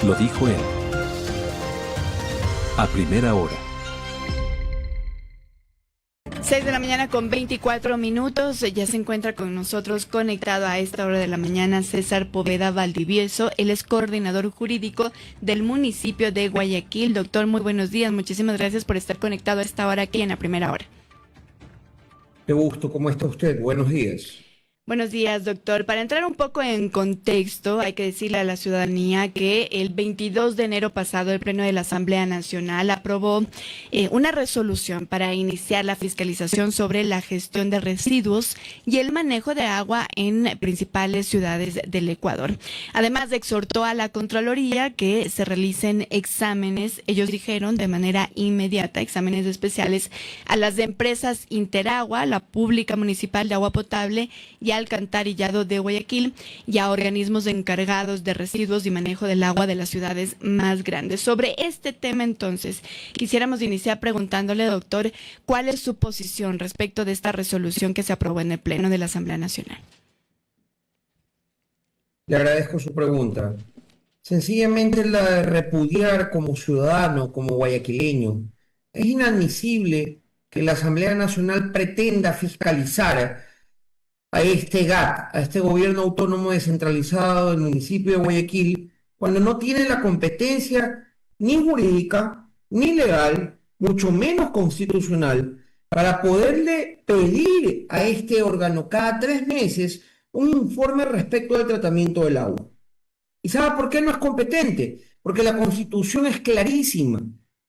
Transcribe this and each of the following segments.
Lo dijo él. A primera hora. 6 de la mañana con 24 minutos. Ya se encuentra con nosotros conectado a esta hora de la mañana César Poveda Valdivieso. Él es coordinador jurídico del municipio de Guayaquil. Doctor, muy buenos días. Muchísimas gracias por estar conectado a esta hora aquí en A Primera Hora. Qué gusto, ¿cómo está usted? Buenos días. Buenos días, doctor. Para entrar un poco en contexto, hay que decirle a la ciudadanía que el 22 de enero pasado el Pleno de la Asamblea Nacional aprobó una resolución para iniciar la fiscalización sobre la gestión de residuos y el manejo de agua en principales ciudades del Ecuador. Además, exhortó a la Contraloría que se realicen exámenes, ellos dijeron, de manera inmediata, exámenes especiales a las empresas Interagua, la Pública Municipal de Agua Potable y Alcantarillado de Guayaquil y a organismos encargados de residuos y manejo del agua de las ciudades más grandes. Sobre este tema, entonces, quisiéramos iniciar preguntándole, doctor, ¿cuál es su posición respecto de esta resolución que se aprobó en el Pleno de la Asamblea Nacional? Le agradezco su pregunta. Sencillamente la de repudiar como ciudadano, como guayaquileño. Es inadmisible que la Asamblea Nacional pretenda fiscalizar a este GAT, a este gobierno autónomo descentralizado del municipio de Guayaquil, cuando no tiene la competencia ni jurídica, ni legal, mucho menos constitucional, para poderle pedir a este órgano cada 3 meses un informe respecto del tratamiento del agua. ¿Y sabe por qué no es competente? Porque la Constitución es clarísima.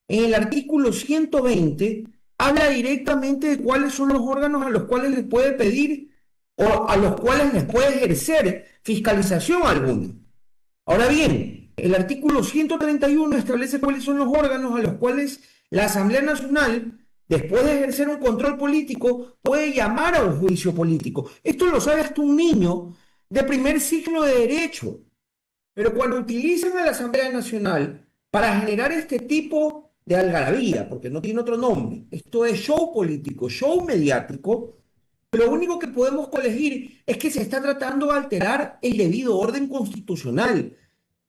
En el artículo 120 habla directamente de cuáles son los órganos a los cuales les puede pedir o a los cuales les puede ejercer fiscalización alguna. Ahora bien, el artículo 131 establece cuáles son los órganos a los cuales la Asamblea Nacional, después de ejercer un control político, puede llamar a un juicio político. Esto lo sabe hasta un niño de primer ciclo de Derecho. Pero cuando utilizan a la Asamblea Nacional para generar este tipo de algarabía, porque no tiene otro nombre, esto es show político, show mediático, lo único que podemos colegir es que se está tratando de alterar el debido orden constitucional.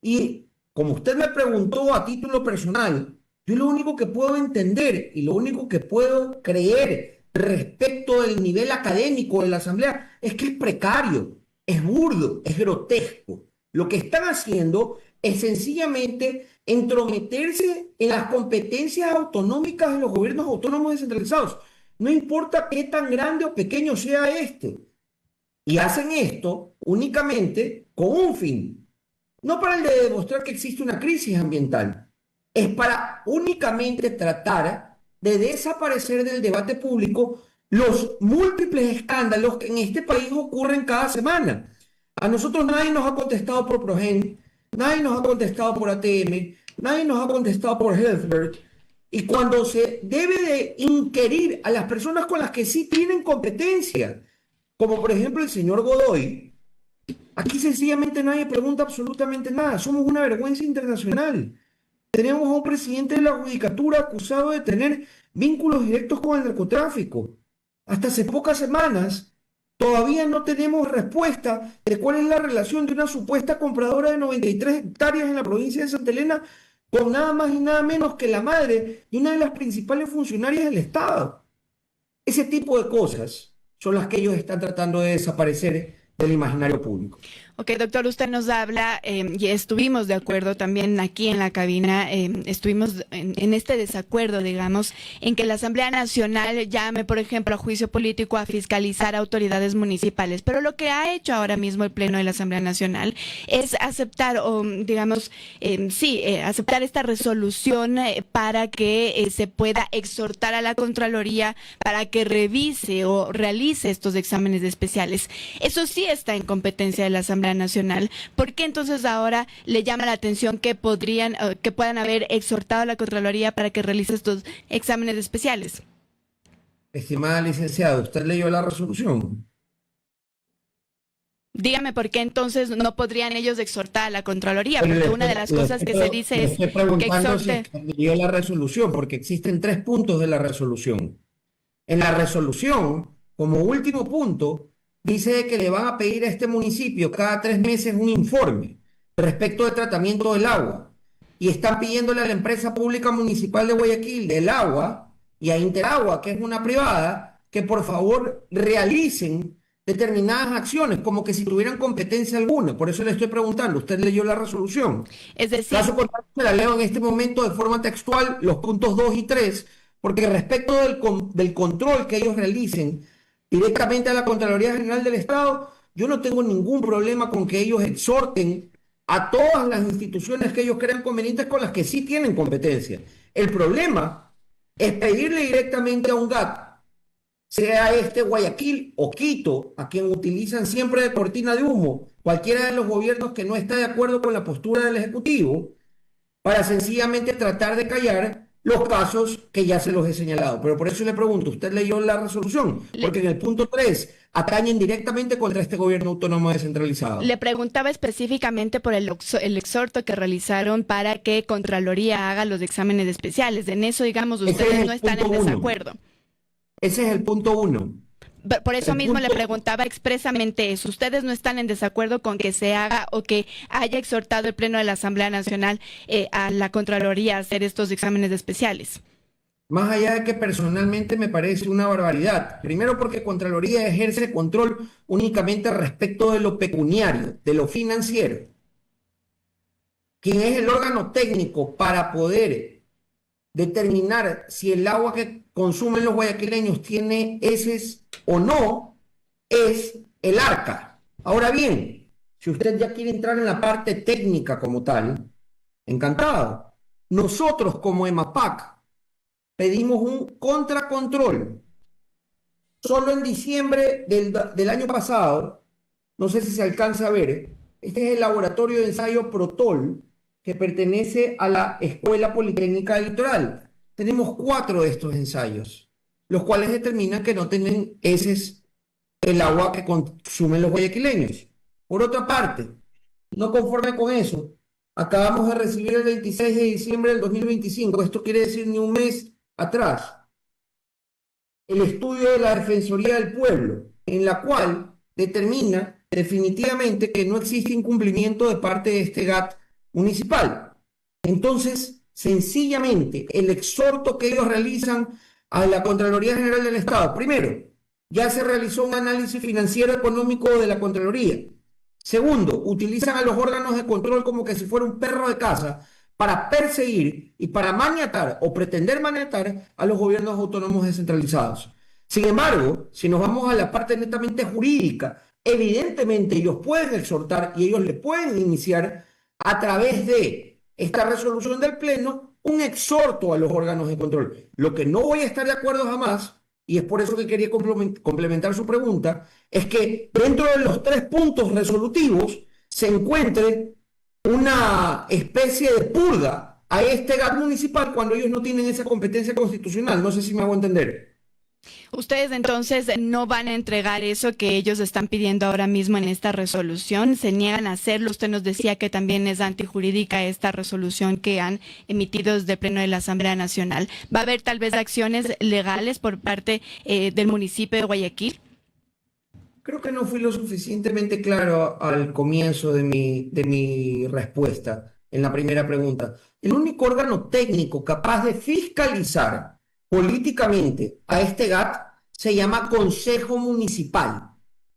Y como usted me preguntó a título personal, yo lo único que puedo entender y lo único que puedo creer respecto del nivel académico de la Asamblea es que es precario, es burdo, es grotesco. Lo que están haciendo es sencillamente entrometerse en las competencias autonómicas de los gobiernos autónomos descentralizados. No importa qué tan grande o pequeño sea este. Y hacen esto únicamente con un fin. No para el de demostrar que existe una crisis ambiental. Es para únicamente tratar de desaparecer del debate público los múltiples escándalos que en este país ocurren cada semana. A nosotros nadie nos ha contestado por Progen, nadie nos ha contestado por ATM, nadie nos ha contestado por Healthbird. Y cuando se debe de inquirir a las personas con las que sí tienen competencia, como por ejemplo el señor Godoy, aquí sencillamente nadie pregunta absolutamente nada. Somos una vergüenza internacional. Tenemos a un presidente de la judicatura acusado de tener vínculos directos con el narcotráfico. Hasta hace pocas semanas todavía no tenemos respuesta de cuál es la relación de una supuesta compradora de 93 hectáreas en la provincia de Santa Elena con nada más y nada menos que la madre de una de las principales funcionarias del Estado. Ese tipo de cosas son las que ellos están tratando de desaparecer del imaginario público. Ok, doctor, usted nos habla y estuvimos de acuerdo también aquí en la cabina, estuvimos en este desacuerdo, digamos, en que la Asamblea Nacional llame, por ejemplo, a juicio político a fiscalizar a autoridades municipales. Pero lo que ha hecho ahora mismo el Pleno de la Asamblea Nacional es aceptar, o digamos, aceptar esta resolución para que se pueda exhortar a la Contraloría para que revise o realice estos exámenes especiales. Eso sí está en competencia de la Asamblea Nacional. ¿Por qué entonces ahora le llama la atención que puedan haber exhortado a la Contraloría para que realice estos exámenes especiales? Estimada licenciada, ¿usted leyó la resolución? Dígame por qué entonces no podrían ellos exhortar a la Contraloría, porque una de las cosas que se dice es que exhorte. Si leyó la resolución, porque existen 3 puntos de la resolución. En la resolución, como último punto, dice que le van a pedir a este municipio cada 3 meses un informe respecto del tratamiento del agua. y están pidiéndole a la empresa pública municipal de Guayaquil del agua y a Interagua, que es una privada, que por favor realicen determinadas acciones, como que si tuvieran competencia alguna. Por eso le estoy preguntando, ¿usted leyó la resolución? Es decir, Caso contrario, se la leo en este momento de forma textual, los puntos 2 y 3, porque respecto del control que ellos realicen directamente a la Contraloría General del Estado, yo no tengo ningún problema con que ellos exhorten a todas las instituciones que ellos crean convenientes con las que sí tienen competencia. El problema es pedirle directamente a un GAT, sea este Guayaquil o Quito, a quien utilizan siempre de cortina de humo, cualquiera de los gobiernos que no está de acuerdo con la postura del Ejecutivo, para sencillamente tratar de callar los casos que ya se los he señalado. Pero por eso le pregunto, ¿usted leyó la resolución? Porque en el punto 3 atañen directamente contra este gobierno autónomo descentralizado. le preguntaba específicamente por el exhorto que realizaron para que Contraloría haga los exámenes especiales. En eso, digamos, Ese es ustedes el no están en punto 1. desacuerdo. Ese es el punto 1. Por eso El mismo le punto, preguntaba expresamente eso. ¿Ustedes no están en desacuerdo con que se haga o que haya exhortado el Pleno de la Asamblea Nacional a la Contraloría a hacer estos exámenes especiales? más allá de que personalmente me parece una barbaridad. Primero porque Contraloría ejerce control únicamente respecto de lo pecuniario, de lo financiero. Quien es el órgano técnico para poder determinar si el agua que consumen los guayaquileños tiene heces o no, es el ARCA. Ahora bien, si usted ya quiere entrar en la parte técnica como tal, encantado. Nosotros como EMAPAC pedimos un contracontrol. Solo en diciembre del año pasado, no sé si se alcanza a ver, este es el laboratorio de ensayo Protol, que pertenece a la Escuela Politécnica del Litoral. Tenemos 4 de estos ensayos, los cuales determinan que no tienen heces el agua que consumen los guayaquileños. Por otra parte, no conforme con eso, acabamos de recibir el 26 de diciembre del 2025, esto quiere decir ni un mes atrás, el estudio de la Defensoría del Pueblo, en la cual determina definitivamente que no existe incumplimiento de parte de este GAT municipal. Entonces, sencillamente, el exhorto que ellos realizan a la Contraloría General del Estado, primero, ya se realizó un análisis financiero económico de la Contraloría. Segundo, utilizan a los órganos de control como que si fuera un perro de caza para perseguir y para maniatar o pretender maniatar a los gobiernos autónomos descentralizados. Sin embargo, si nos vamos a la parte netamente jurídica, evidentemente ellos pueden exhortar y ellos le pueden iniciar a través de esta resolución del Pleno un exhorto a los órganos de control. Lo que no voy a estar de acuerdo jamás, y es por eso que quería complementar su pregunta, es que dentro de los 3 puntos resolutivos se encuentre una especie de purga a este GAT municipal cuando ellos no tienen esa competencia constitucional. No sé si me hago entender. Ustedes entonces no van a entregar eso que ellos están pidiendo ahora mismo en esta resolución, se niegan a hacerlo. Usted nos decía que también es antijurídica esta resolución que han emitido desde el Pleno de la Asamblea Nacional. ¿Va a haber tal vez acciones legales por parte del municipio de Guayaquil? Creo que no fui lo suficientemente claro al comienzo de mi respuesta en la primera pregunta. El único órgano técnico capaz de fiscalizar políticamente a este GAT se llama Consejo Municipal.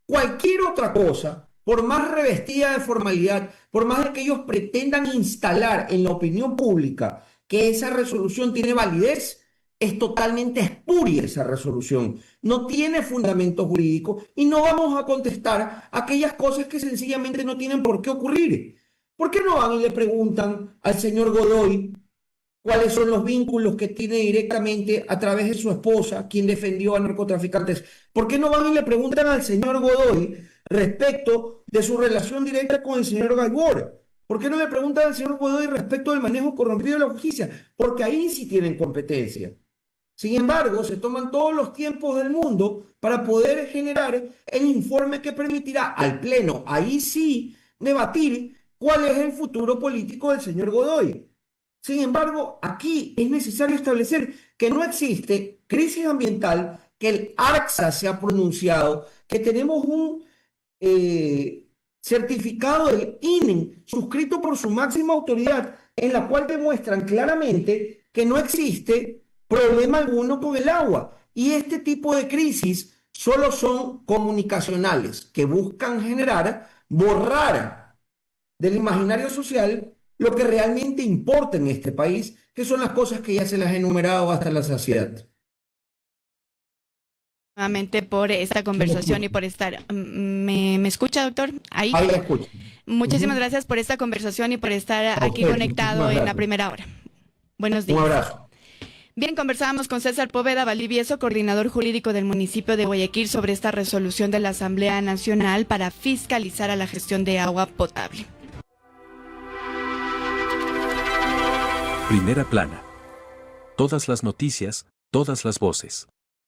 Cualquier otra cosa, por más revestida de formalidad, por más de que ellos pretendan instalar en la opinión pública que esa resolución tiene validez, es totalmente espuria esa resolución, no tiene fundamento jurídico y no vamos a contestar aquellas cosas que sencillamente no tienen por qué ocurrir. ¿Por qué no van y le preguntan al señor Godoy cuáles son los vínculos que tiene directamente a través de su esposa, quien defendió a narcotraficantes? ¿Por qué no van y le preguntan al señor Godoy respecto de su relación directa con el señor Gaibor? ¿Por qué no le preguntan al señor Godoy respecto del manejo corrompido de la justicia? Porque ahí sí tienen competencia. Sin embargo, se toman todos los tiempos del mundo para poder generar el informe que permitirá al Pleno, ahí sí, debatir cuál es el futuro político del señor Godoy. Sin embargo, aquí es necesario establecer que no existe crisis ambiental, que el ARCSA se ha pronunciado, que tenemos un certificado del INE suscrito por su máxima autoridad en la cual demuestran claramente que no existe problema alguno con el agua. Y este tipo de crisis solo son comunicacionales, que buscan borrar del imaginario social lo que realmente importa en este país, que son las cosas que ya se las he enumerado hasta la saciedad. Nuevamente por esta conversación y por estar. ¿Me escucha, doctor? Ahí. Ahí la escucho. Muchísimas gracias por esta conversación y por estar A aquí usted, conectado muchísimas en la gracias. primera hora. Buenos Un días. abrazo. Bien, conversábamos con César Poveda Valdivieso, coordinador jurídico del municipio de Guayaquil, sobre esta resolución de la Asamblea Nacional para fiscalizar a la gestión de agua potable. Primera plana. Todas las noticias, todas las voces.